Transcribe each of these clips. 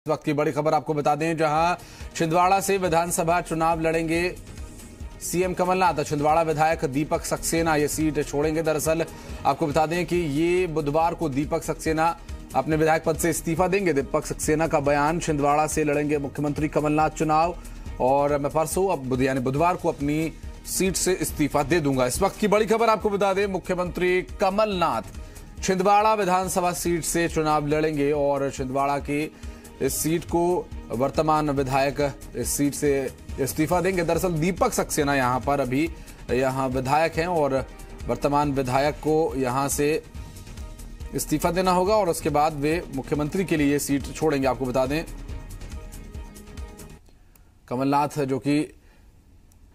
इस वक्त की बड़ी खबर आपको बता दें, जहां छिंदवाड़ा से विधानसभा चुनाव लड़ेंगे सीएम कमलनाथ। छिंदवाड़ा विधायक दीपक सक्सेना ये सीट छोड़ेंगे। दरअसल आपको बता दें कि ये बुधवार को दीपक सक्सेना अपने विधायक पद से इस्तीफा देंगे। दीपक सक्सेना का बयान, छिंदवाड़ा से लड़ेंगे मुख्यमंत्री कमलनाथ चुनाव और मैं परसों अब यानी बुधवार को अपनी सीट से इस्तीफा दे दूंगा। इस वक्त की बड़ी खबर आपको बता दें, मुख्यमंत्री कमलनाथ छिंदवाड़ा विधानसभा सीट से चुनाव लड़ेंगे और छिंदवाड़ा की इस सीट को वर्तमान विधायक इस सीट से इस्तीफा देंगे। दरअसल दीपक सक्सेना यहां पर अभी विधायक हैं और वर्तमान विधायक को यहां से इस्तीफा देना होगा और उसके बाद वे मुख्यमंत्री के लिए सीट छोड़ेंगे। आपको बता दें, कमलनाथ जो कि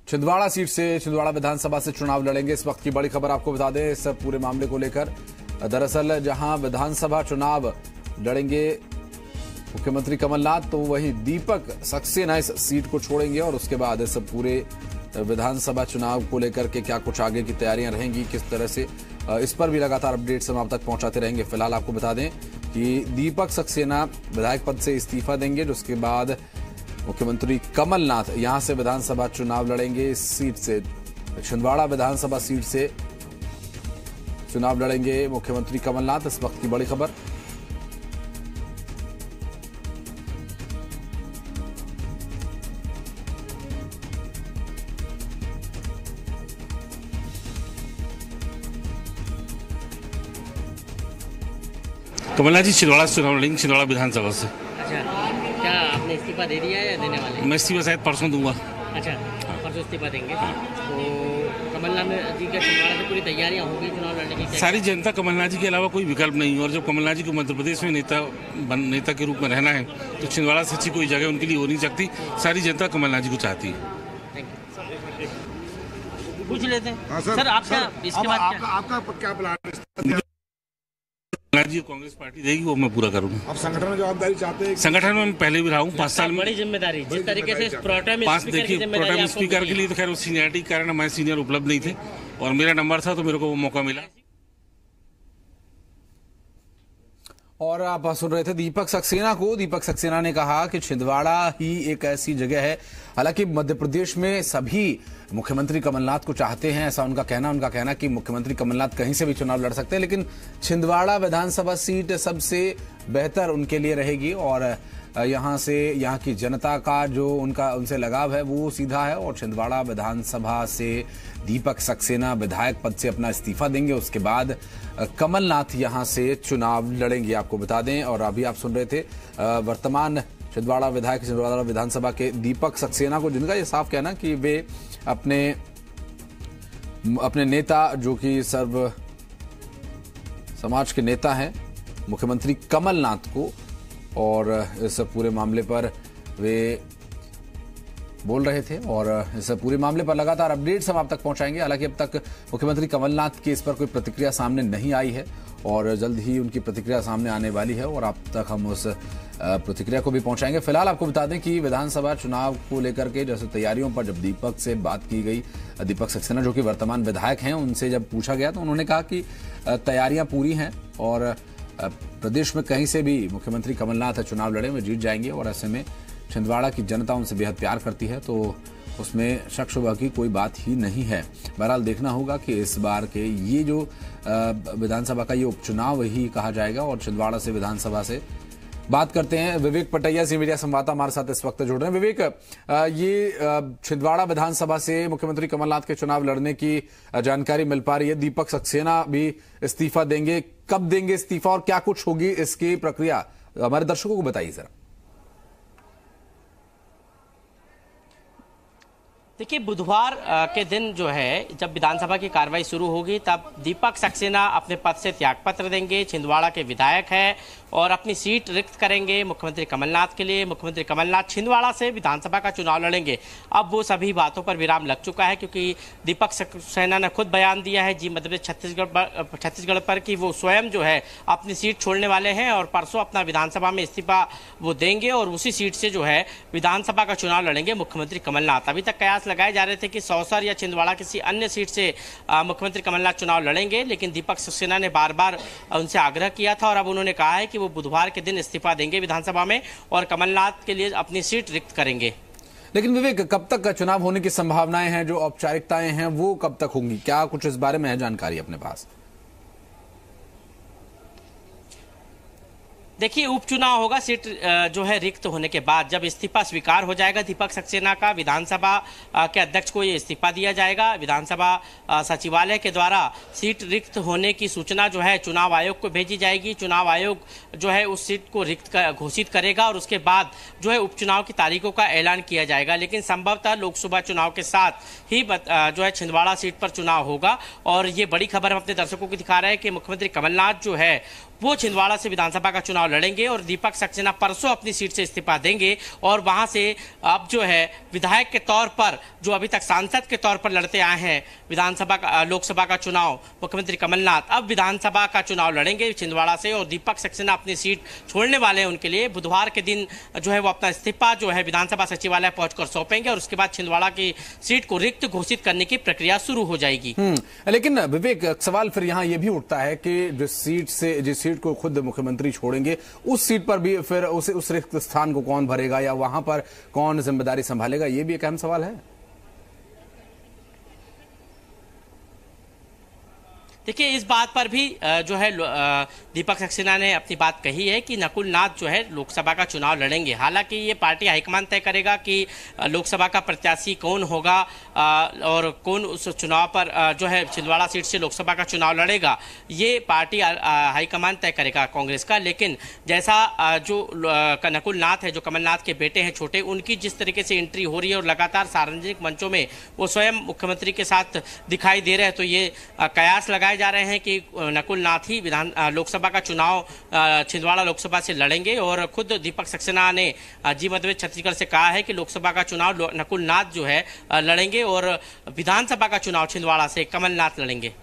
छिंदवाड़ा सीट से छिंदवाड़ा विधानसभा से चुनाव लड़ेंगे। इस वक्त की बड़ी खबर आपको बता दें इस पूरे मामले को लेकर। दरअसल जहां विधानसभा चुनाव लड़ेंगे मुख्यमंत्री कमलनाथ, तो वहीं दीपक सक्सेना इस सीट को छोड़ेंगे और उसके बाद इस पूरे विधानसभा चुनाव को लेकर के क्या कुछ आगे की तैयारियां रहेंगी, किस तरह से, इस पर भी लगातार अपडेट्स हम आप तक पहुंचाते रहेंगे। फिलहाल आपको बता दें कि दीपक सक्सेना विधायक पद से इस्तीफा देंगे, जिसके बाद मुख्यमंत्री कमलनाथ यहां से विधानसभा चुनाव लड़ेंगे। इस सीट से छिंदवाड़ा विधानसभा सीट से चुनाव लड़ेंगे मुख्यमंत्री कमलनाथ। इस वक्त की बड़ी खबर। कमलनाथ जी छिंदवाड़ा से चुनाव लड़ेंगे, छिंदवाड़ा विधानसभा से। अच्छा, क्या आपने इस्तीफा दे दिया है या देने वाले? मैं इस्तीफा शायद परसों दूंगा। अच्छा, परसों इस्तीफा देंगे। तो कमलनाथ जी का छिंदवाड़ा से पूरी तैयारियां हो गई चुनाव लड़ने की? सारी जनता कमलनाथ जी के अलावा कोई विकल्प नहीं है और जब कमलनाथ जी को मध्य प्रदेश में नेता के रूप में रहना है तो छिंदवाड़ा से अच्छी कोई जगह उनके लिए हो नहीं सकती। सारी जनता कमलनाथ जी को चाहती है। पूछ लेते हैं सर, आपका इसके बाद आपका क्या प्लान है? जी कांग्रेस पार्टी देगी वो मैं पूरा करूंगा। आप संगठन में जवाबदारी चाहते हैं? संगठन में मैं पहले भी रहा हूँ 5 साल में। बड़ी जिम्मेदारी जिस तरीके से प्रोटेम स्पीकर के लिए तो खैर वो सीनियरिटी के कारण हमारे सीनियर उपलब्ध नहीं थे और मेरा नंबर था तो मेरे को वो मौका मिला। और आप सुन रहे थे दीपक सक्सेना को। दीपक सक्सेना ने कहा कि छिंदवाड़ा ही एक ऐसी जगह है, हालांकि मध्य प्रदेश में सभी मुख्यमंत्री कमलनाथ को चाहते हैं, ऐसा उनका कहना कि मुख्यमंत्री कमलनाथ कहीं से भी चुनाव लड़ सकते हैं, लेकिन छिंदवाड़ा विधानसभा सीट सबसे बेहतर उनके लिए रहेगी और यहाँ की जनता का जो उनसे लगाव है वो सीधा है और छिंदवाड़ा विधानसभा से दीपक सक्सेना विधायक पद से अपना इस्तीफा देंगे। उसके बाद कमलनाथ यहाँ से चुनाव लड़ेंगे, आपको बता दें। और अभी आप सुन रहे थे वर्तमान छिंदवाड़ा विधायक छिंदवाड़ा विधानसभा के दीपक सक्सेना को, जिनका ये साफ कहना कि वे अपने नेता जो कि सर्व समाज के नेता हैं मुख्यमंत्री कमलनाथ को, और इस पूरे मामले पर वे बोल रहे थे और इस पूरे मामले पर लगातार अपडेट्स हम आप तक पहुंचाएंगे। हालांकि अब तक मुख्यमंत्री कमलनाथ की इस पर कोई प्रतिक्रिया सामने नहीं आई है और जल्द ही उनकी प्रतिक्रिया सामने आने वाली है और आप तक हम उस प्रतिक्रिया को भी पहुंचाएंगे। फिलहाल आपको बता दें कि विधानसभा चुनाव को लेकर के जैसे तैयारियों पर जब दीपक से बात की गई, दीपक सक्सेना जो कि वर्तमान विधायक हैं, उनसे जब पूछा गया तो उन्होंने कहा कि तैयारियां पूरी हैं और प्रदेश में कहीं से भी मुख्यमंत्री कमलनाथ चुनाव लड़े में जीत जाएंगे और ऐसे में छिंदवाड़ा की जनता उनसे बेहद प्यार करती है, तो उसमें शक शुबा की कोई बात ही नहीं है। बहरहाल देखना होगा कि इस बार के ये जो विधानसभा का ये उपचुनाव ही कहा जाएगा। और छिंदवाड़ा से विधानसभा से बात करते हैं, विवेक पटैया सी मीडिया संवाददाता हमारे साथ इस वक्त जुड़ रहे हैं। विवेक, ये छिंदवाड़ा विधानसभा से मुख्यमंत्री कमलनाथ के चुनाव लड़ने की जानकारी मिल पा रही है। दीपक सक्सेना भी इस्तीफा देंगे, कब देंगे इस्तीफा और क्या कुछ होगी इसकी प्रक्रिया, हमारे दर्शकों को बताइए जरा। देखिए, बुधवार के दिन जो है जब विधानसभा की कार्रवाई शुरू होगी तब दीपक सक्सेना अपने पद से त्यागपत्र देंगे। छिंदवाड़ा के विधायक हैं और अपनी सीट रिक्त करेंगे मुख्यमंत्री कमलनाथ के लिए। मुख्यमंत्री कमलनाथ छिंदवाड़ा से विधानसभा का चुनाव लड़ेंगे। अब वो सभी बातों पर विराम लग चुका है क्योंकि दीपक सक्सेना ने खुद बयान दिया है जी मध्य प्रदेश छत्तीसगढ़ पर कि वो स्वयं जो है अपनी सीट छोड़ने वाले हैं और परसों अपना विधानसभा में इस्तीफा वो देंगे और उसी सीट से जो है विधानसभा का चुनाव लड़ेंगे मुख्यमंत्री कमलनाथ। अभी तक कयास लगाए जा रहे थे कि सौसर या छिंदवाड़ा किसी अन्य सीट से मुख्यमंत्री कमलनाथ चुनाव लड़ेंगे, लेकिन दीपक सक्सेना ने बार बार उनसे आग्रह किया था और अब उन्होंने कहा है कि वो वो बुधवार के दिन इस्तीफा देंगे विधानसभा में और कमलनाथ के लिए अपनी सीट रिक्त करेंगे। लेकिन विवेक, कब तक चुनाव होने की संभावनाएं हैं? जो औपचारिकताएं हैं वो कब तक होंगी? क्या कुछ इस बारे में है जानकारी अपने पास? देखिए, उपचुनाव होगा सीट जो है रिक्त होने के बाद। जब इस्तीफा स्वीकार हो जाएगा दीपक सक्सेना का, विधानसभा के अध्यक्ष को ये इस्तीफा दिया जाएगा। विधानसभा सचिवालय के द्वारा सीट रिक्त होने की सूचना जो है चुनाव आयोग को भेजी जाएगी। चुनाव आयोग जो है उस सीट को रिक्त घोषित करेगा और उसके बाद जो है उपचुनाव की तारीखों का ऐलान किया जाएगा। लेकिन संभवतः लोकसभा चुनाव के साथ ही जो है छिंदवाड़ा सीट पर चुनाव होगा। और ये बड़ी खबर हम अपने दर्शकों को दिखा रहे हैं कि मुख्यमंत्री कमलनाथ जो है वो छिंदवाड़ा से विधानसभा का चुनाव लड़ेंगे और दीपक सक्सेना परसों अपनी सीट से इस्तीफा देंगे और वहां से अब जो है विधायक के तौर पर, जो अभी तक सांसद के तौर पर लड़ते आए हैं विधानसभा का लोकसभा का चुनाव, मुख्यमंत्री कमलनाथ अब विधानसभा का चुनाव लड़ेंगे छिंदवाड़ा से और दीपक सक्सेना अपनी सीट छोड़ने वाले हैं। उनके लिए बुधवार के दिन जो है वो अपना इस्तीफा जो है विधानसभा सचिवालय पहुंचकर सौंपेंगे और उसके बाद छिंदवाड़ा की सीट को रिक्त घोषित करने की प्रक्रिया शुरू हो जाएगी। लेकिन विवेक, सवाल फिर यहाँ ये भी उठता है कि जिस सीट को खुद मुख्यमंत्री छोड़ेंगे उस सीट पर भी फिर उस रिक्त स्थान को कौन भरेगा या वहां पर कौन जिम्मेदारी संभालेगा, ये भी एक अहम सवाल है। देखिए, इस बात पर भी जो है दीपक सक्सेना ने अपनी बात कही है कि नकुल नाथ जो है लोकसभा का चुनाव लड़ेंगे। हालांकि ये पार्टी हाईकमान तय करेगा कि लोकसभा का प्रत्याशी कौन होगा और कौन उस चुनाव पर जो है छिंदवाड़ा सीट से लोकसभा का चुनाव लड़ेगा, ये पार्टी हाईकमान तय करेगा कांग्रेस का। लेकिन जैसा जो नकुल नाथ है, जो कमलनाथ के बेटे हैं छोटे, उनकी जिस तरीके से एंट्री हो रही है और लगातार सार्वजनिक मंचों में वो स्वयं मुख्यमंत्री के साथ दिखाई दे रहे हैं, तो ये कयास लगाए जा रहे हैं कि नकुल नाथ ही लोकसभा का चुनाव छिंदवाड़ा लोकसभा से लड़ेंगे। और खुद दीपक सक्सेना ने जी मतभेद छत्तीसगढ़ से कहा है कि लोकसभा का चुनाव नकुल नाथ जो है लड़ेंगे और विधानसभा का चुनाव छिंदवाड़ा से कमलनाथ लड़ेंगे।